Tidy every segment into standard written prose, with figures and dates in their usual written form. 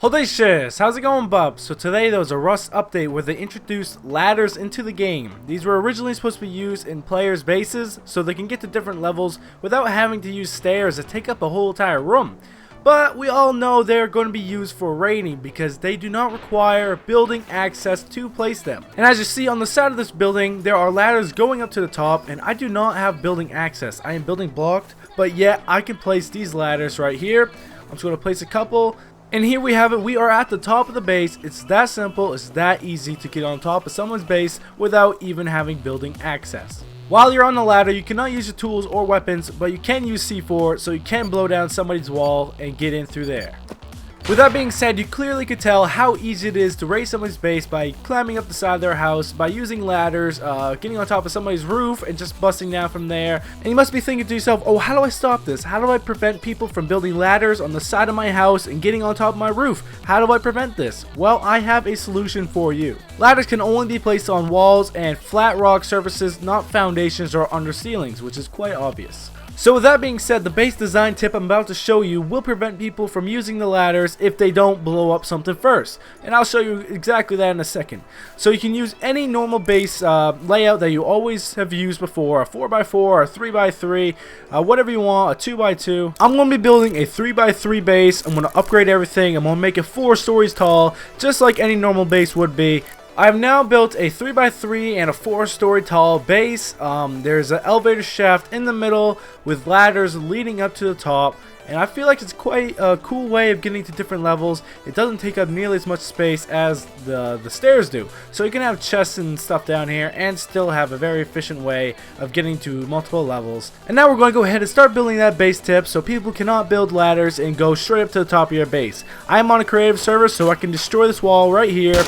Holdacious, how's it going, bub? So today there was a Rust update where they introduced ladders into the game. These were originally supposed to be used in players' bases so they can get to different levels without having to use stairs that take up a whole entire room. But we all know they're going to be used for raiding because they do not require building access to place them. And as you see on the side of this building, there are ladders going up to the top, and I do not have building access. I am building blocked, but yet I can place these ladders right here. I'm just going to place a couple. And here we have it. We are at the top of the base. It's that simple. It's that easy to get on top of someone's base without even having building access. While you're on the ladder, you cannot use your tools or weapons, but you can use C4, so you can blow down somebody's wall and get in through there. With that being said, you clearly could tell how easy it is to raid somebody's base by climbing up the side of their house, by using ladders, getting on top of somebody's roof and just busting down from there. And you must be thinking to yourself, oh, how do I stop this? How do I prevent people from building ladders on the side of my house and getting on top of my roof? How do I prevent this? Well, I have a solution for you. Ladders can only be placed on walls and flat rock surfaces, not foundations or under ceilings, which is quite obvious. So with that being said, the base design tip I'm about to show you will prevent people from using the ladders if they don't blow up something first. And I'll show you exactly that in a second. So you can use any normal base layout that you always have used before, a 4x4, a 3x3, whatever you want, a 2x2. I'm going to be building a 3x3 base. I'm going to upgrade everything. I'm going to make it 4 stories tall, just like any normal base would be. I've now built a 3x3 and a 4-story tall base. There's an elevator shaft in the middle with ladders leading up to the top, and I feel like it's quite a cool way of getting to different levels. It doesn't take up nearly as much space as the stairs do, so you can have chests and stuff down here and still have a very efficient way of getting to multiple levels. And now we're going to go ahead and start building that base tip so people cannot build ladders and go straight up to the top of your base. I am on a creative server, so I can destroy this wall right here.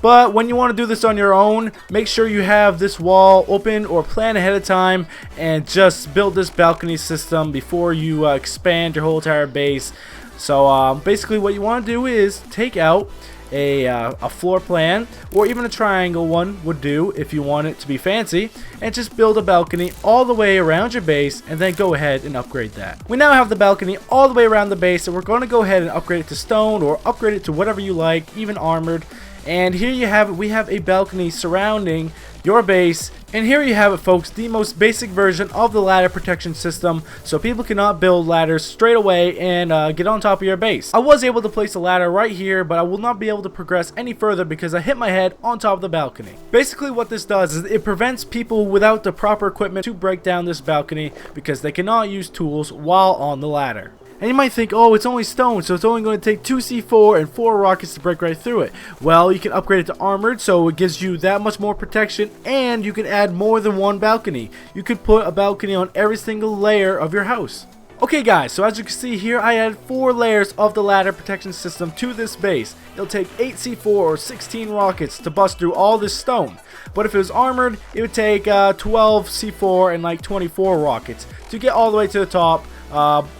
But when you want to do this on your own, make sure you have this wall open or plan ahead of time and just build this balcony system before you expand your whole entire base. So basically what you want to do is take out a floor plan, or even a triangle one would do if you want it to be fancy, and just build a balcony all the way around your base and then go ahead and upgrade that. We now have the balcony all the way around the base, and we're going to go ahead and upgrade it to stone or upgrade it to whatever you like, even armored. And here you have it. We have a balcony surrounding your base, and here you have it, folks, the most basic version of the ladder protection system, so people cannot build ladders straight away and get on top of your base. I was able to place a ladder right here, but I will not be able to progress any further because I hit my head on top of the balcony. Basically what this does is it prevents people without the proper equipment to break down this balcony because they cannot use tools while on the ladder. And you might think, oh, it's only stone, so it's only going to take 2 C4 and 4 rockets to break right through it. Well, you can upgrade it to armored, so it gives you that much more protection, and you can add more than one balcony. You could put a balcony on every single layer of your house. Okay guys, so as you can see here, I added 4 layers of the ladder protection system to this base. It'll take 8 C4 or 16 rockets to bust through all this stone. But if it was armored, it would take 12 C4 and like 24 rockets to get all the way to the top.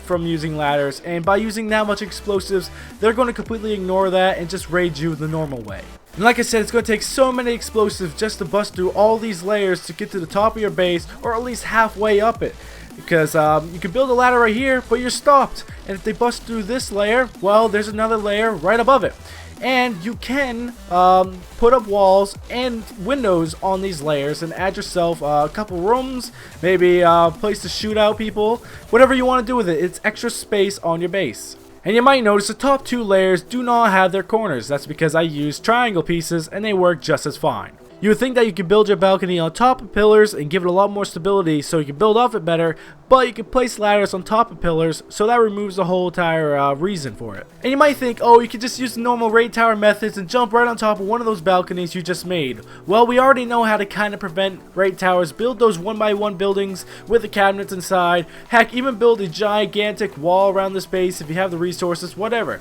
From using ladders, and by using that much explosives, they're going to completely ignore that and just raid you the normal way. And like I said, it's going to take so many explosives just to bust through all these layers to get to the top of your base, or at least halfway up it. Because you can build a ladder right here, but you're stopped. And if they bust through this layer, well, there's another layer right above it. And you can put up walls and windows on these layers and add yourself a couple rooms, maybe a place to shoot out people, whatever you want to do with it. It's extra space on your base. And you might notice the top 2 layers do not have their corners. That's because I used triangle pieces and they work just as fine. You would think that you could build your balcony on top of pillars and give it a lot more stability so you can build off it better, but you can place ladders on top of pillars, so that removes the whole entire reason for it. And you might think, oh, you could just use the normal raid tower methods and jump right on top of one of those balconies you just made. Well, we already know how to kind of prevent raid towers, build those 1x1 buildings with the cabinets inside, heck, even build a gigantic wall around this base if you have the resources, whatever.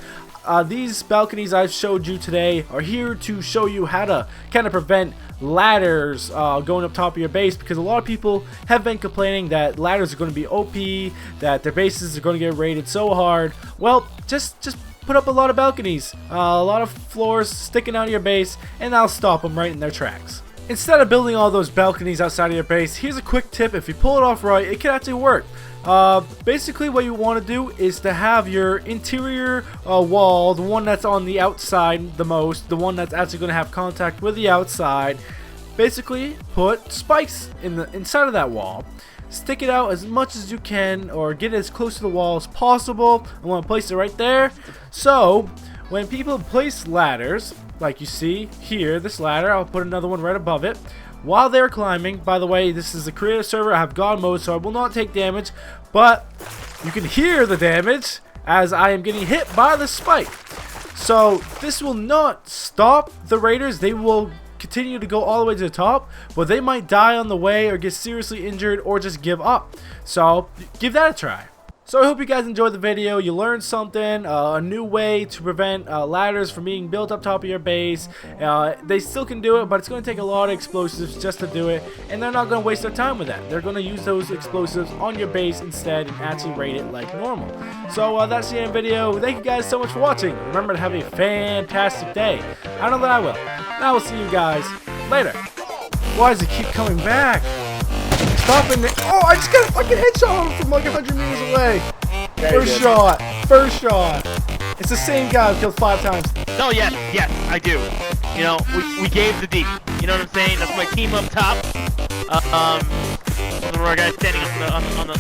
These balconies I've showed you today are here to show you how to kind of prevent ladders going up top of your base, because a lot of people have been complaining that ladders are going to be OP, that their bases are going to get raided so hard. Well, just put up a lot of balconies, a lot of floors sticking out of your base, and that'll stop them right in their tracks. Instead of building all those balconies outside of your base, here's a quick tip. If you pull it off right, it can actually work. Basically what you want to do is to have your interior wall, the one that's on the outside the most, the one that's actually going to have contact with the outside. Basically put spikes in the inside of that wall. Stick it out as much as you can, or get as close to the wall as possible. I want to place it right there. So when people place ladders, like you see here, this ladder, I'll put another one right above it. While they're climbing, by the way, this is a creative server. I have God mode, so I will not take damage, but you can hear the damage as I am getting hit by the spike. So this will not stop the raiders. They will continue to go all the way to the top, but they might die on the way or get seriously injured or just give up. So give that a try. So I hope you guys enjoyed the video. You learned something, a new way to prevent ladders from being built up top of your base. They still can do it, but it's going to take a lot of explosives just to do it, and they're not going to waste their time with that. They're going to use those explosives on your base instead and actually raid it like normal. So that's the end of the video. Thank you guys so much for watching. Remember to have a fantastic day. I know that I will. And I will see you guys later. Why does it keep coming back? Stop in there. Oh, I just got a fucking headshot from like 100 meters away. First shot. First shot. It's the same guy who killed 5 times. No, yes, I do. You know, we gave the D. You know what I'm saying? That's my team up top. One of our guys standing on the